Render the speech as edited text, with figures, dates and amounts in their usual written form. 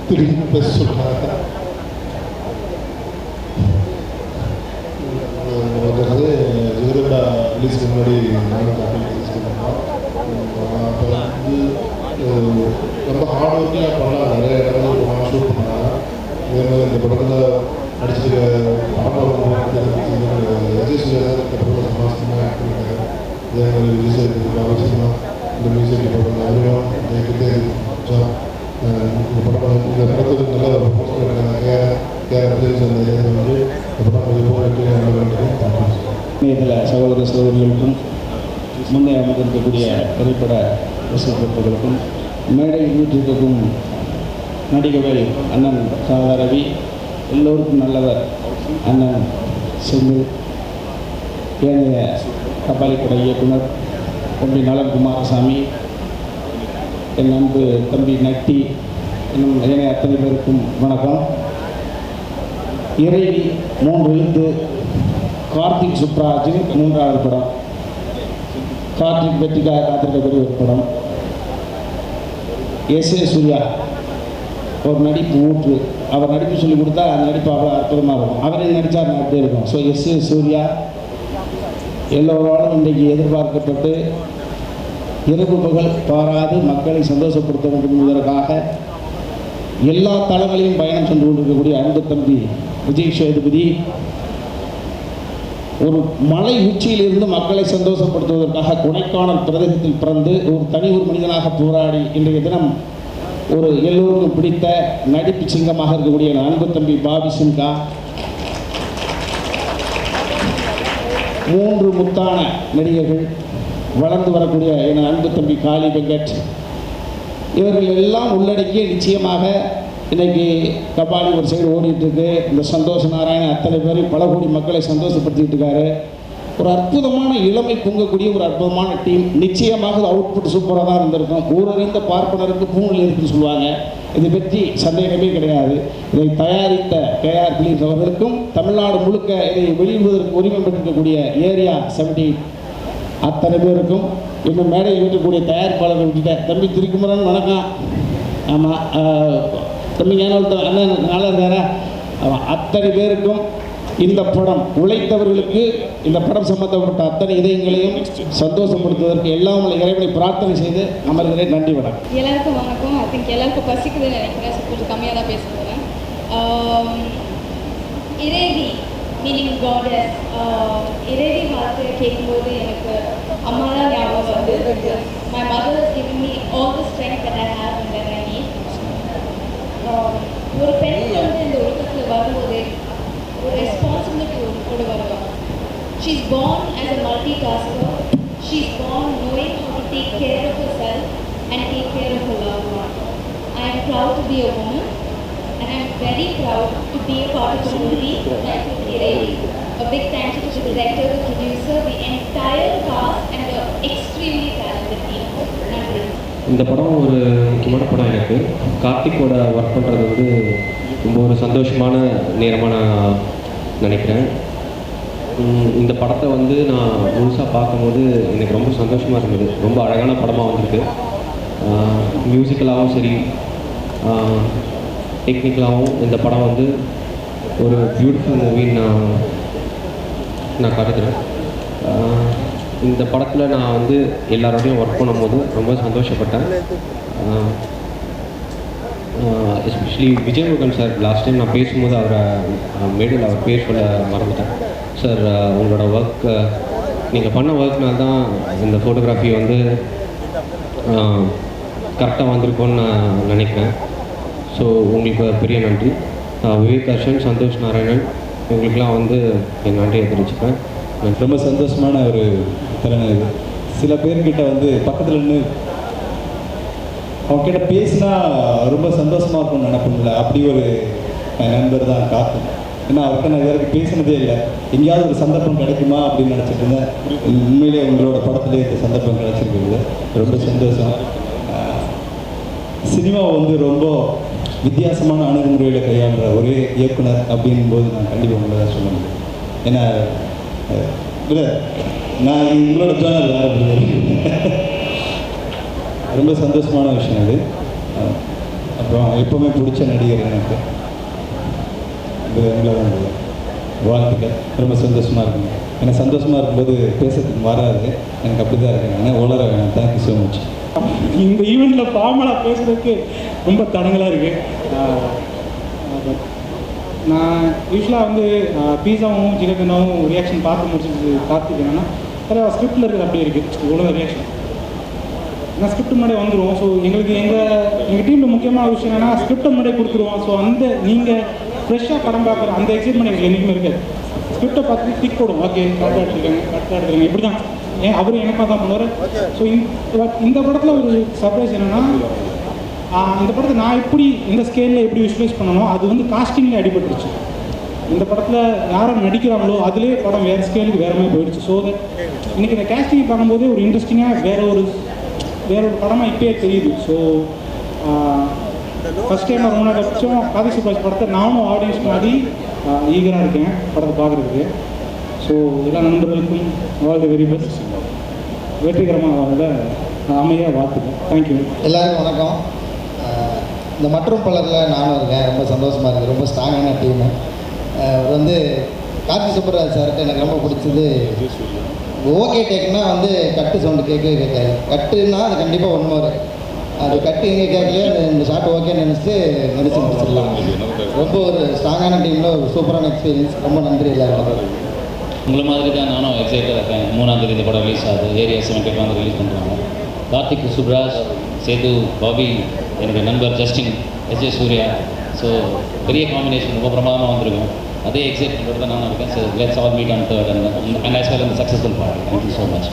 திடீர்னு பேச சொல்கிறாங்க. அதாவது ஜெகதண்டா ரிலீஸ்க்கு முன்னாடி நானும் காப்பி ரிலீஸ் பண்ணோம். அப்போ வந்து ரொம்ப ஹார்ட் ஒர்க்கிங்காக பண்ணலாம், நிறைய இடங்கள் போனால் ஷூட் பண்ணாங்க. இதே மாதிரி இந்த படத்தில் நடிச்சிருக்க விஜய் சூர்யா தான் இந்த படத்தில் சமாசமாக ஆக்ட் பண்ணியிருக்காங்க. இதே மாதிரி விஜய் சூர்யா அவசியமாக இந்த மியூசிக் படம் அவரையும் கிட்டே இந்த படத்துக்கு நல்ல ஒரு போஸ்ட் பண்ணியிருக்காங்க. இதில் சகோதர சகோதரிகளுக்கும் முன்னே அமர்ந்திருக்கக்கூடிய திரைப்பட ரசிகர்களுக்கும் மேடையில் வீட்டிற்கும் நடிகவேல் அண்ணன் சாதா ரவி, எல்லோருக்கும் நல்லவர் அண்ணன் செந்தில், ஏனைய கபாலிப்படை இயக்குனர் தம்பி நலன் குமாரசாமி, என் அன்பு தம்பி நட்டி, இன்னும் ஏனைய அத்தனை பேருக்கும் வணக்கம். இறைவி 3 எழுத்து கார்த்திக் சுப்ராஜின் 3வது படம். கார்த்திக் வெற்றிக்காக காத்திருக்கக்கூடிய ஒரு படம். எஸ்.ஏ. சூர்யா ஒரு நடிப்பு ஊற்று. அவர் நடிப்பு சொல்லிக் கொடுத்தா அந்த நடிப்பு அவ்வளோ அற்புதமாக இருக்கும். அவரே நடித்தார் அப்படி இருக்கும். So SA. சூர்யா எல்லோராலும் இன்றைக்கு எதிர்பார்க்கப்பட்டு இரவு பகல் பாராது மக்களை சந்தோஷப்படுத்த வேண்டும் என்பதற்காக எல்லா தளங்களையும் பயணம் சென்று கொண்டிருக்கக்கூடிய அன்பு தம்பி விஜய் சேதுபதி ஒரு மலை உச்சியிலிருந்து மக்களை சந்தோஷப்படுத்துவதற்காக கொடைக்கானல் பிரதேசத்தில் பிறந்து ஒரு தனி ஒரு மனிதனாக போராடி இன்றைய தினம் ஒரு எல்லோருக்கும் பிடித்த நடிப்பு சிங்கமாக இருக்கக்கூடிய அன்பு தம்பி பாபி சிங்கா, 3 முத்தான நடிகர்கள், வளர்ந்து வரக்கூடிய என் அன்பு தம்பி காளி வெங்கட், இவர்கள் எல்லாம் உள்ளடக்கிய நிச்சயமாக இன்றைக்கி கபாலி ஒரு சைடு ஓடிட்டுருக்கு. இந்த சந்தோஷ நாராயணன் அத்தனை பேரையும் பல கோடி மக்களை சந்தோஷப்படுத்திக்கிட்டு இருக்காரு. ஒரு அற்புதமான இளமை பொங்கக்கூடிய ஒரு அற்புதமான டீம். நிச்சயமாக அவுட்புட் சூப்பராக தான் இருந்திருக்கும். ஊரறிந்த பார்ப்பனருக்கு பூணில் இருக்குன்னு சொல்லுவாங்க. இதை பற்றி சந்தேகமே கிடையாது. இதை தயாரித்த KR பிலிம்ஸ் அவர்களுக்கும் தமிழ்நாடு முழுக்க இதை வெளியிடுவதற்கு உரிமை பெற்றிருக்கக்கூடிய ஏரியா 70 அத்தனை பேருக்கும், இன்னும் மேடையில் இருக்கக்கூடிய தயாரிப்பாளர்கள் விட்டுட்ட தம்பி திருக்குமரன் வணக்கம். ஆமாம் தம்பி ஞானவர்த்தன் அண்ணன் நல்லா இருக்காரா? ஆமாம், அத்தனை பேருக்கும் இந்த படம் உழைத்தவர்களுக்கு இந்த படம் சம்பந்தப்பட்ட அத்தனை இதயங்களையும் சந்தோஷப்படுத்துவதற்கு எல்லாம் உள்ள இறைவனை பிரார்த்தனை செய்து அமர்கிறேன். நன்றி, வணக்கம். எல்லாருக்கும் வணக்கம். ஐ திங்க் எல்லாருக்கும் பசிக்குதுன்னு நினைக்கிறேன். கொஞ்சம் கம்மியாக தான் பேசுகிறேன். இறைவி மீனிங் காடஸ். இறைவி வார்த்தை கேட்கும்போது எனக்கு அம்மா தான் ஞாபகம் வந்து my mother is giving me all the strength that I have and that I need. ஒரு பெண் வந்து இந்த உலகத்தில் வரும்போது ஒரு ரெஸ்பான்சிபிலிட்டி கூட வருவாங்க. She is born as a multitasker. She is born knowing how to take care of herself and take care of her loved one. I am proud to be a woman and I am very proud to be a part of the movie Irevi. A big thank you to the director, the producer, the entire cast and the extremely talented team. நன்றி. இந்த படம் ஒரு முக்கியமான படம். எனக்கு கார்த்திக்கோட work பண்ணுறது வந்து ரொம்ப ஒரு சந்தோஷமான நேரமாக நான் நினைக்கிறேன். இந்த படத்தை வந்து நான் முழுசாக பார்க்கும்போது எனக்கு ரொம்ப சந்தோஷமாக இருந்தது. ரொம்ப அழகான படமாக வந்திருக்கு. மியூசிக்கலாகவும் சரி, டெக்னிக்கலாகவும் இந்த படம் வந்து ஒரு பியூட்டிஃபுல் மூவின்னு நான் கருதுகிறேன். இந்த படத்தில் நான் வந்து எல்லாரோடையும் ஒர்க் பண்ணும்போது ரொம்ப சந்தோஷப்பட்டேன். Especially Vijayamurugan sir last time நான் பேசும்போது அவரை மேடையில் அவர் பேர் சொல்ல மறந்துட்டேன். சார், உங்களோட ஒர்க், நீங்கள் பண்ண ஒர்க்னால தான் இந்த ஃபோட்டோகிராஃபி வந்து கரெக்டாக வந்திருக்கோன்னு நான் நினைக்கிறேன். ஸோ உங்களுக்கு பெரிய நன்றி. விவேக் அர்ஷன், சந்தோஷ் நாராயணன், இவங்களுக்கெல்லாம் வந்து என் நன்றியை தெரிவிச்சுப்பேன். ரொம்ப சந்தோஷமான ஒரு திறனை இது. சில பேர்கிட்ட வந்து பக்கத்தில் நின்று அவங்ககிட்ட பேசினா ரொம்ப சந்தோஷமாக இருக்கும்னு நினைப்போம்ல, அப்படி ஒரு நண்பர் தான் காத்து. ஏன்னா அவர்கிட்ட நான் இதுவரைக்கும் பேசினதே இல்லை. எங்கேயாவது ஒரு சந்தர்ப்பம் கிடைக்குமா அப்படின்னு நினச்சிட்டு இருந்தேன். உண்மையிலே உங்களோட படத்துலேயே இந்த சந்தர்ப்பம் கிடைச்சிருக்குது. ரொம்ப சந்தோஷம். சினிமாவை வந்து ரொம்ப வித்தியாசமான அணுகுமுறையில் கையாளுற ஒரே இயக்குனர் அப்படின்போது நான் கண்டிப்பாக உங்களை தான் சொல்ல முடியும். ஏன்னா இல்லை, நான் உங்களோட ஜானர் வேறு ரொம்ப சந்தோஷமான விஷயம் அது. அப்புறம் எப்போவுமே பிடிச்ச நடிகர் எனக்கு உங்களை தான் வாழ்த்துக்கள். ரொம்ப சந்தோஷமாக இருக்குங்க. எனக்கு சந்தோஷமாக இருக்கும்போது பேசுறதுக்கு வராது, எனக்கு அப்படி தான் இருக்குங்க. ஆனால் உளர வேணாம். Thank you so much. இந்த ஈவெண்ட்டில் ஃபார்மலாக பேசுறதுக்கு ரொம்ப தடங்களாக இருக்குது. நான் யூஸ்வலாக வந்து பீஸாவும் ஜிகர்தண்டாவும் ரியாக்ஷன் பார்த்து முடிச்சது பார்த்துக்கணுன்னா ஸ்கிரிப்டில் இருக்கிறது அப்படி இருக்குது இவ்வளோ ரியாக்ஷன். நான் ஸ்கிரிப்ட் முன்னாடியே வந்துடுவோம். ஸோ எங்களுக்கு எங்கள் டீமில் முக்கியமான விஷயம் என்னென்னா ஸ்கிரிப்டை முன்னாடியே கொடுத்துருவோம். ஸோ அந்த நீங்கள் ஃப்ரெஷ்ஷாக படம் பார்க்குற அந்த எக்ஸைட்மெண்ட் எங்களுக்கு என்றைக்குமே இருக்காது. ஸ்கிரிப்டை பார்த்து டிக் போடும், ஓகே கரெக்டாக எடுத்துருக்காங்க இப்படி தான் அவரும் எனக்காக தான் பண்ணுவார். ஸோ இந்த படத்தில் ஒரு சர்ப்ரைஸ் என்னென்னா இந்த படத்தை நான் எப்படி இந்த ஸ்கேலில் எப்படி விஷுவலைஸ் பண்ணணும் அது வந்து காஸ்டிங்கில் அடிபட்டுருச்சு. இந்த படத்தில் யாரும் நடிக்கிறாங்களோ அதுலேயே படம் வேறு ஸ்கேலுக்கு வேறு மாதிரி போயிடுச்சு. ஸோ தட் இன்றைக்கி இந்த கேஸ்டிங் பண்ணும்போதே ஒரு இன்ட்ரெஸ்டிங்காக வேற ஒரு படமாக இப்போயே தெரியுது. ஸோ ஃபஸ்ட் டைம் ரொம்ப நாள் பட்சம் கார்த்திக் சுப்ராஜ் படத்தை நானும் ஆடியன்ஸ் மாதிரி ஈகராக இருக்கேன் படத்தை பார்க்குறதுக்கு. ஸோ எல்லா நண்பர்களுக்கும் ஆல் தி வெரி பெஸ்ட். வெற்றிகரமாக வாழ அமைதியாக வாழ்த்துக்கிறேன். தேங்க்யூ. எல்லாருக்கும் வணக்கம். இந்த மற்றும் பலரில் நானும் இருக்கேன். ரொம்ப சந்தோஷமாக இருக்குது. ரொம்ப ஸ்ட்ராங்கான டீமு. வந்து கார்த்திக் சுப்ராஜ் சார்கிட்ட எனக்கு ரொம்ப பிடிச்சது ஓகே டேக்குன்னா வந்து கட்டு சவுண்டு கேட்கவே கேட்காது. கட்டுன்னா அது கண்டிப்பாக ஒன்று வரும். அது கட்டு எங்கே கேட்கலையோ இந்த ஷாட் ஓகேன்னு நினச்சி முடிச்சிடலாம். ரொம்ப ஒரு ஸ்ட்ராங்கான டீமில் ஒரு சூப்பரான எக்ஸ்பீரியன்ஸ். ரொம்ப நன்றி எல்லாருக்கும். உங்களை மாதிரி தான் நானும் எக்ஸைட்டாக இருக்கேன். 3ஆம் தேதி இந்த படம் ரிலீஸ் ஆகுது. ஏரியா 78 வந்து ரிலீஸ் பண்ணுறாங்க. கார்த்திக் சுப்ராஜ், சேது, பாபி, என்னுடைய நண்பர் ஜஸ்டின், எஸ்.ஜே. சூர்யா. ஸோ பெரிய காம்பினேஷன், ரொம்ப பிரமாதமாக வந்திருக்கும். அதே எக்ஸைட்மெண்ட்டோட தான் நான் இருக்கேன். So let's all meet on third and as well இந்த successful part. Thank you so much.